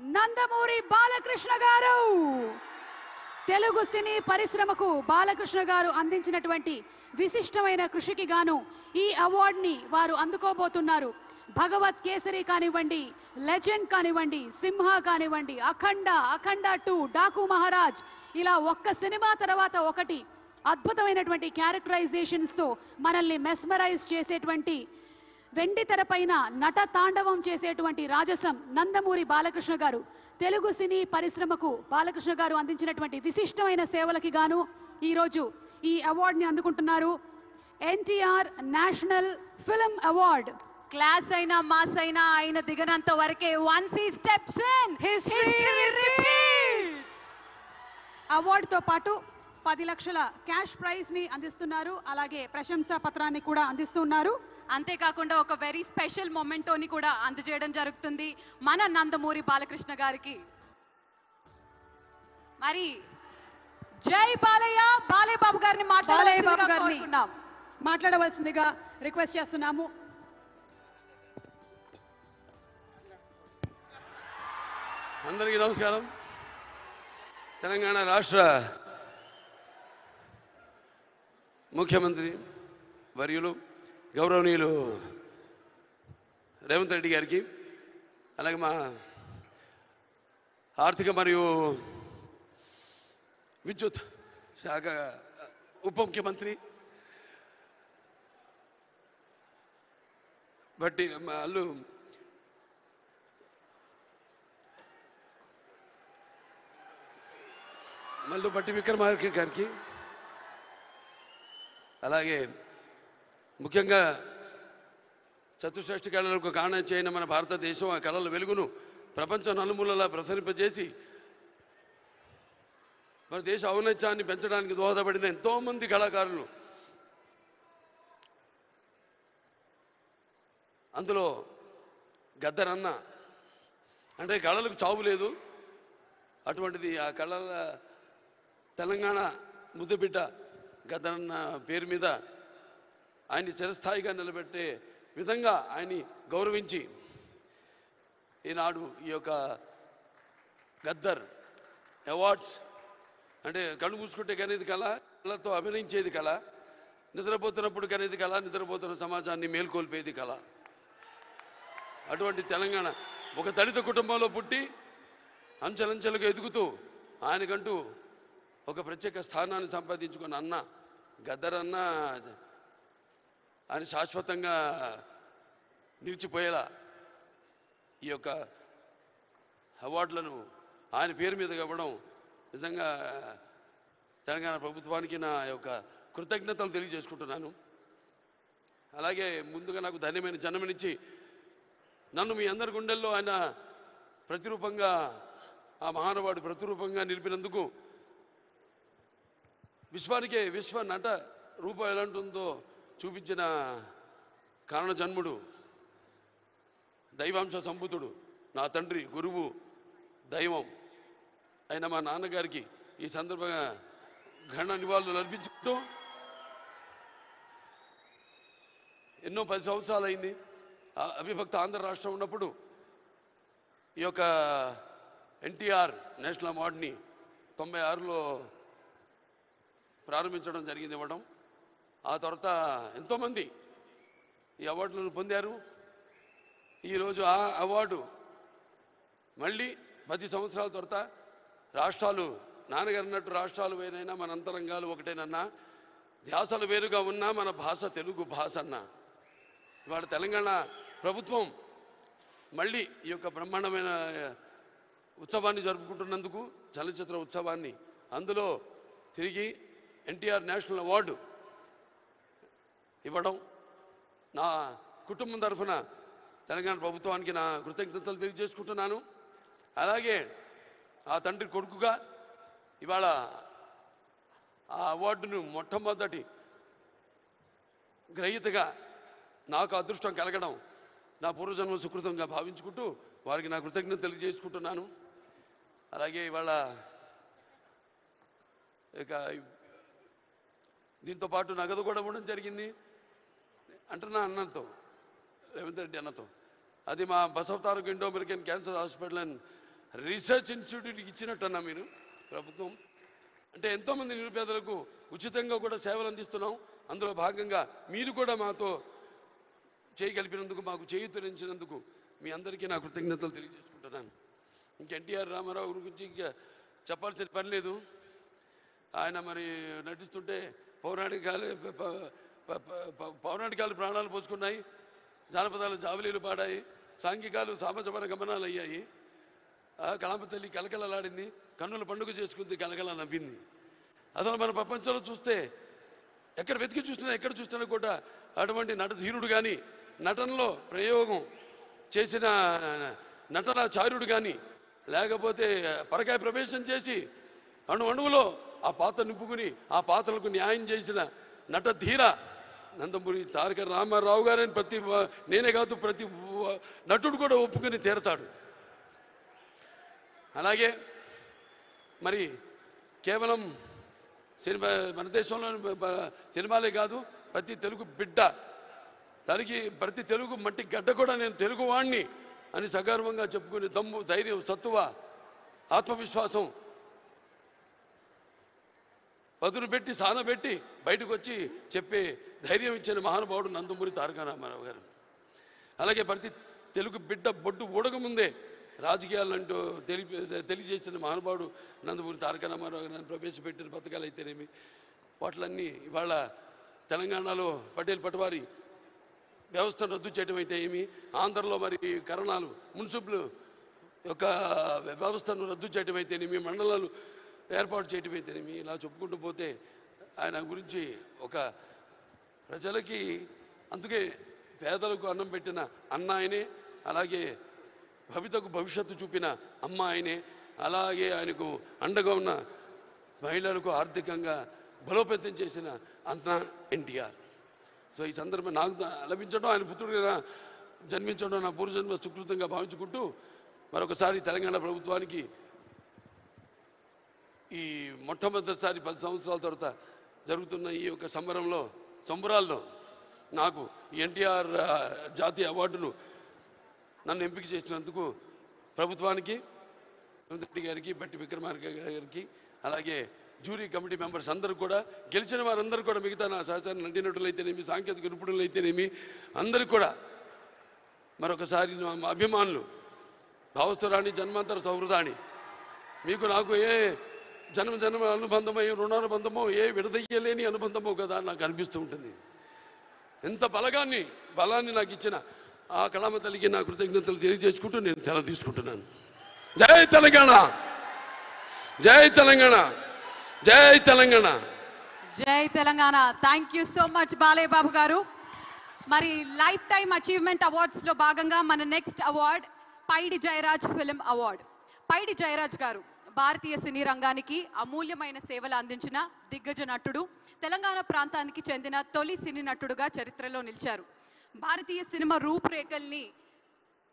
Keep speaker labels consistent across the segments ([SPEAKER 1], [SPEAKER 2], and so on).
[SPEAKER 1] నందమూరి బాలకృష్ణ గారు. తెలుగు సినీ పరిశ్రమకు బాలకృష్ణ గారు అందించినటువంటి విశిష్టమైన కృషికి గాను ఈ అవార్డుని వారు అందుకోబోతున్నారు. భగవత్ కేసరి కానివ్వండి, లెజెండ్ కానివ్వండి, సింహ కానివ్వండి, అఖండ, అఖండ 2, డాకు మహారాజ్, ఇలా ఒక్క సినిమా తర్వాత ఒకటి అద్భుతమైనటువంటి క్యారెక్టరైజేషన్స్ తో మనల్ని మెస్మరైజ్ చేసేటువంటి, వెండి తెరపైన నట తాండవం చేసేటువంటి రాజసం నందమూరి బాలకృష్ణ గారు. తెలుగు సినీ పరిశ్రమకు బాలకృష్ణ గారు అందించినటువంటి విశిష్టమైన సేవలకి గాను ఈరోజు ఈ అవార్డుని అందుకుంటున్నారు. NTR national film award. Class అయినా మాస్ అయినా ఆయన దిగనంత వరకే once he steps in history repeats. అవార్డుతో పాటు 10 లక్షల క్యాష్ ప్రైజ్ ని అందిస్తున్నారు. అలాగే ప్రశంసా పత్రాన్ని కూడా అందిస్తున్నారు. అంతేకాకుండా ఒక వెరీ స్పెషల్ మొమెంటోని కూడా అందజేయడం జరుగుతుంది మన నందమూరి బాలకృష్ణ గారికి. మరి జై బాలయ్య, బాలయ్య బాబు గారిని మాట్లాడవలసిందిగా రిక్వెస్ట్ చేస్తున్నాము.
[SPEAKER 2] అందరికీ నమస్కారం. తెలంగాణ రాష్ట్ర ముఖ్యమంత్రి వర్యులు గౌరవనీయులు రేవంత్ రెడ్డి గారికి, అలాగే మా ఆర్థిక మరియు విద్యుత్ శాఖ ఉప ముఖ్యమంత్రి బట్టి వాళ్ళు మల్లు బట్టి విక్రమార్క గారికి, అలాగే ముఖ్యంగా చతుషష్ఠి కళలకు కారణం చేయని మన భారతదేశం ఆ కళల వెలుగును ప్రపంచం నలుమూలలా ప్రసరింపజేసి మన దేశ ఔన్నత్యాన్ని పెంచడానికి దోహదపడిన ఎంతోమంది కళాకారులు, అందులో గద్దరన్న అంటే కళలకు చావు లేదు, అటువంటిది ఆ కళల తెలంగాణ ముద్దుబిడ్డ గద్దరన్న పేరు మీద ఆయన్ని చిరస్థాయిగా నిలబెట్టే విధంగా ఆయన్ని గౌరవించి ఈనాడు ఈ యొక్క గద్దర్ అవార్డ్స్ అంటే కళ్ళు మూసుకుంటే కనేది కళ, కళతో అభినయించేది కళ, నిద్రపోతున్నప్పుడు కనేది కళ, నిద్రపోతున్న సమాజాన్ని మేల్కొల్పేది కళ. అటువంటి తెలంగాణ ఒక దళిత కుటుంబంలో పుట్టి అంచెలంచెలుగా ఎదుగుతూ ఆయనకంటూ ఒక ప్రత్యేక స్థానాన్ని సంపాదించుకున్న అన్న గద్దరన్న ఆయన శాశ్వతంగా నిలిచిపోయేలా ఈ యొక్క అవార్డులను ఆయన పేరు మీద ఇవ్వడం నిజంగా తెలంగాణ ప్రభుత్వానికి నా యొక్క కృతజ్ఞతలు తెలియజేసుకుంటున్నాను. అలాగే ముందుగా నాకు ధన్యమైన జన్మనిచ్చి నన్ను మీ అందరి గుండెల్లో ఆయన ప్రతిరూపంగా, ఆ మహానుభావుడు ప్రతిరూపంగా నిలిపినందుకు, విశ్వానికే విశ్వ నట రూపం ఎలాంటిందో చూపించిన కారణ జన్ముడు, దైవాంశ సంభూతుడు, నా తండ్రి, గురువు, దైవం అయిన మా నాన్నగారికి ఈ సందర్భంగా ఘన నివాళులు అర్పించుకుంటూ, ఎన్నో 10 సంవత్సరాలు అయింది అవిభక్త ఆంధ్ర రాష్ట్రం ఉన్నప్పుడు ఈ యొక్క ఎన్టీఆర్ నేషనల్ అవార్డుని 96లో ప్రారంభించడం జరిగింది, ఇవ్వడం. ఆ తర్వాత ఎంతోమంది ఈ అవార్డులను పొందారు. ఈరోజు ఆ అవార్డు మళ్ళీ 10 సంవత్సరాల తర్వాత రాష్ట్రాలు, నాన్నగారు అన్నట్టు రాష్ట్రాలు వేరైనా మన అంతరంగాలు ఒకటేనన్నా, ధ్యాసలు వేరుగా ఉన్నా మన భాష తెలుగు భాష అన్నా. ఇవాళ తెలంగాణ ప్రభుత్వం మళ్ళీ ఈ యొక్క బ్రహ్మాండమైన ఉత్సవాన్ని జరుపుకుంటున్నందుకు, చలనచిత్ర ఉత్సవాన్ని, అందులో తిరిగి ఎన్టీఆర్ నేషనల్ అవార్డు ఇవ్వడం నా కుటుంబం తరఫున తెలంగాణ ప్రభుత్వానికి నా కృతజ్ఞతలు తెలియజేసుకుంటున్నాను. అలాగే ఆ తండ్రి కొడుకుగా ఇవాళ ఆ అవార్డును మొట్టమొదటి గ్రహీతగా నాకు అదృష్టం కలగడం నా పూర్వజన్మ సుకృతంగా భావించుకుంటూ వారికి నా కృతజ్ఞత తెలియజేసుకుంటున్నాను. అలాగే ఇవాళ ఇక దీంతో పాటు నగదు కూడా ఇవ్వడం జరిగింది అంటున్నా అన్నతో, రేవంత్ రెడ్డి అన్నతో. అది మా Basavataraka Indo American cancer hospital and research ఇన్స్టిట్యూట్కి ఇచ్చినట్టన్నా మీరు ప్రభుత్వం. అంటే ఎంతోమంది నిరుపేదలకు ఉచితంగా కూడా సేవలు అందిస్తున్నాం. అందులో భాగంగా మీరు కూడా మాతో చేయగలిపినందుకు, మాకు చేయూతనించినందుకు మీ అందరికీ నా కృతజ్ఞతలు తెలియజేసుకుంటున్నాను. ఇంక ఎన్టీఆర్ రామారావు గురించి ఇంకా చెప్పాల్సిన పని లేదు. ఆయన మరి నటిస్తుంటే పౌరాణికాలు ప్రాణాలు పోసుకున్నాయి, జానపదాలు జావలీలు పాడాయి, సాంఘికాలు సామజమన గమనాలు అయ్యాయి. కళామ తల్లి కలకలలాడింది, కన్నుల పండుగ చేసుకుంది, కలకల నవ్వింది. అసలు మన ప్రపంచంలో చూస్తే ఎక్కడ వెతికి చూసినా ఎక్కడ చూసినా కూడా అటువంటి నటధీరుడు కానీ, నటనలో ప్రయోగం చేసిన నటనాచార్యుడు కానీ, లేకపోతే పరకాయ ప్రవేశం చేసి అణువులో ఆ పాత్ర నింపుకుని ఆ పాత్రలకు న్యాయం చేసిన నటధీర నందమూరి తారక రామారావు గారని నేనే కాదు ప్రతి నటుడు కూడా ఒప్పుకొని తీరతాడు. అలాగే మరి కేవలం సినిమా, మన దేశంలో సినిమాలే కాదు, ప్రతి తెలుగు బిడ్డ, ప్రతి తెలుగు మట్టి గడ్డ కూడా నేను తెలుగువాణ్ణి అని సగర్వంగా చెప్పుకునే దమ్ము, ధైర్యం, సత్తువ, ఆత్మవిశ్వాసం పదును పెట్టి సానబెట్టి బయటకు వచ్చి చెప్పే ధైర్యం ఇచ్చిన మహానుభావుడు నందమూరి తారక రామారావు గారు. అలాగే ప్రతి తెలుగు బిడ్డ బొడ్డు ఊడకముందే రాజకీయాలంటూ తెలియజేసిన మహానుభావుడు నందమూరి తారక రామారావు గారు. ప్రవేశపెట్టిన పథకాలు అయితేనేమి, వాటిలన్నీ ఇవాళ తెలంగాణలో పటేల్ పటవారి వ్యవస్థను రద్దు చేయడం అయితే ఏమి, ఆంధ్రలో మరి కరణాలు మున్సిపల్ యొక్క వ్యవస్థను రద్దు చేయడం అయితేనేమి, మండలాలు ఏర్పాటు చేయడం అయితేనేమి, ఇలా చెప్పుకుంటూ పోతే ఆయన గురించి ఒక ప్రజలకి, అందుకే పేదలకు అన్నం పెట్టిన అన్న ఆయనే, అలాగే భవితకు భవిష్యత్తు చూపిన అమ్మ ఆయనే, అలాగే ఆయనకు అండగా ఉన్న మహిళలకు ఆర్థికంగా బలోపేతం చేసిన అన్న ఎన్టీఆర్. సో ఈ సందర్భం నాకు లభించడం, ఆయన పుత్రుడిగా జన్మించడం నా పూర్వజన్మ సుకృతంగా భావించుకుంటూ మరొకసారి తెలంగాణ ప్రభుత్వానికి ఈ మొట్టమొదటిసారి 10 సంవత్సరాల తర్వాత జరుగుతున్న ఈ యొక్క సంబరాల్లో నాకు ఎన్టీఆర్ జాతీయ అవార్డును నన్ను ఎంపిక చేసినందుకు ప్రభుత్వానికి, రెడ్డి గారికి, బట్టి విక్రమార్క గారికి, అలాగే జ్యూరీ కమిటీ మెంబర్స్ అందరూ కూడా, గెలిచిన వారందరూ కూడా, మిగతా నా సహచార నటీనటులైతేనేమి, సాంకేతిక నిపుణులైతేనేమి, అందరికీ కూడా మరొకసారి మా అభిమానులు, భావస్థురాణి జన్మాంతర సౌహృదాన్ని, మీకు నాకు ఏ జన్మ అనుబంధమో, ఏ రుణానుబంధమో, ఏ విడదయ్యలేని అనుబంధమో కదా నాకు అనిపిస్తూ ఉంటుంది. ఎంత బలాన్ని నాకు ఇచ్చిన ఆ కళామ తల్లికి నా కృతజ్ఞతలు తెలియజేసుకుంటూ నేను సెలవు తీసుకుంటున్నాను. జై తెలంగాణ, జై తెలంగాణ, జై తెలంగాణ,
[SPEAKER 1] జై Telangana. Thank you so much Balayya Babu గారు. మరి లైఫ్ టైమ్ అచీవ్మెంట్ అవార్డ్స్ లో భాగంగా మన next award Paidi Jayaraj film award. Paidi Jayaraj గారు భారతీయ సినీ రంగానికి అమూల్యమైన సేవలు అందించిన దిగ్గజ నటుడు, తెలంగాణ ప్రాంతానికి చెందిన తొలి సినీ నటుడుగా చరిత్రలో నిలిచారు. భారతీయ సినిమా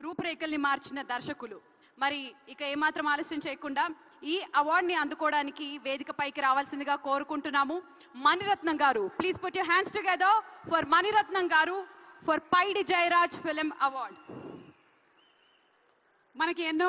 [SPEAKER 1] రూపురేఖల్ని మార్చిన దర్శకులు. మరి ఇక ఏమాత్రం ఆలస్యం చేయకుండా ఈ అవార్డుని అందుకోవడానికి వేదికపైకి రావాల్సిందిగా కోరుకుంటున్నాము. మణిరత్నం గారు, please put your hands together for Mani Ratnam గారు for Paidi Jayaraj film award. మనకి ఎన్నో